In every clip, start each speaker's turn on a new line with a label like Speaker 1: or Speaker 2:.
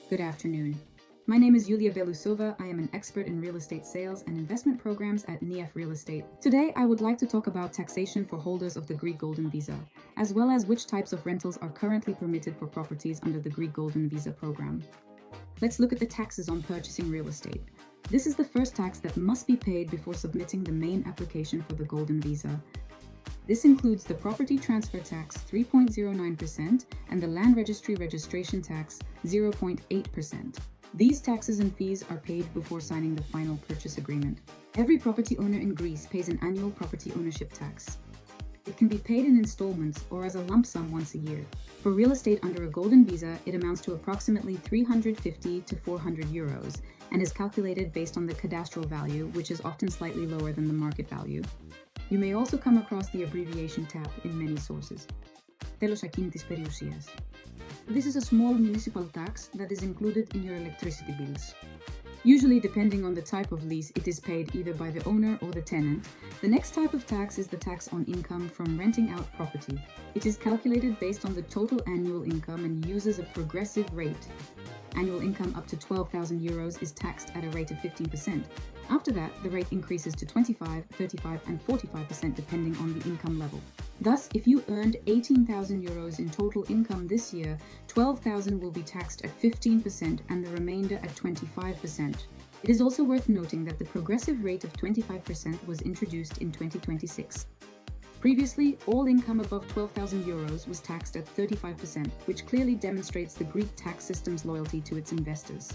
Speaker 1: Good afternoon. My name is Yulia Belusova. I am an expert in real estate sales and investment programs at Real Estate. Today, I would like to talk about taxation for holders of the Greek Golden Visa, as well as which types of rentals are currently permitted for properties under the Greek Golden Visa program. Let's look at the taxes on purchasing real estate. This is the first tax that must be paid before submitting the main application for the Golden Visa. This includes the property transfer tax 3.09% and the land registry registration tax 0.8%. These taxes and fees are paid before signing the final purchase agreement. Every property owner in Greece pays an annual property ownership tax. It can be paid in installments or as a lump sum once a year. For real estate under a Golden Visa, it amounts to approximately 350 to 400 euros and is calculated based on the cadastral value, which is often slightly lower than the market value. You may also come across the abbreviation TAP in many sources. Τέλος ακίνητης περιουσίας. This is a small municipal tax that is included in your electricity bills. Usually, depending on the type of lease, it is paid either by the owner or the tenant. The next type of tax is the tax on income from renting out property. It is calculated based on the total annual income and uses a progressive rate. Annual income up to 12,000 euros is taxed at a rate of 15%. After that, the rate increases to 25, 35, and 45% depending on the income level. Thus, if you earned 18,000 euros in total income this year, 12,000 will be taxed at 15% and the remainder at 25%. It is also worth noting that the progressive rate of 25% was introduced in 2026. Previously, all income above 12,000 euros was taxed at 35%, which clearly demonstrates the Greek tax system's loyalty to its investors.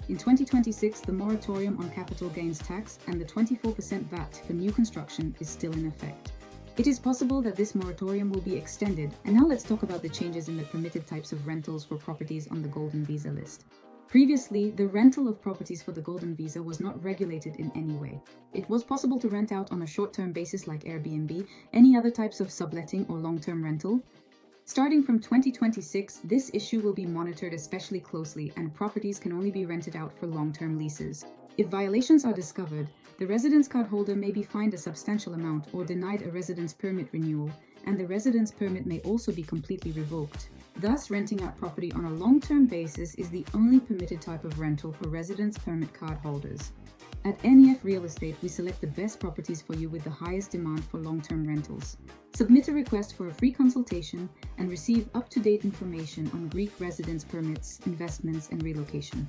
Speaker 1: In 2026, the moratorium on capital gains tax and the 24% VAT for new construction is still in effect. It is possible that this moratorium will be extended, and now let's talk about the changes in the permitted types of rentals for properties on the Golden Visa list. Previously, the rental of properties for the Golden Visa was not regulated in any way. It was possible to rent out on a short-term basis like Airbnb, any other types of subletting or long-term rental. Starting from 2026, this issue will be monitored especially closely, and properties can only be rented out for long-term leases. If violations are discovered, the residence card holder may be fined a substantial amount or denied a residence permit renewal, and the residence permit may also be completely revoked. Thus, renting out property on a long-term basis is the only permitted type of rental for residence permit card holders. At NEF Real Estate, we select the best properties for you with the highest demand for long-term rentals. Submit a request for a free consultation and receive up-to-date information on Greek residence permits, investments, and relocation.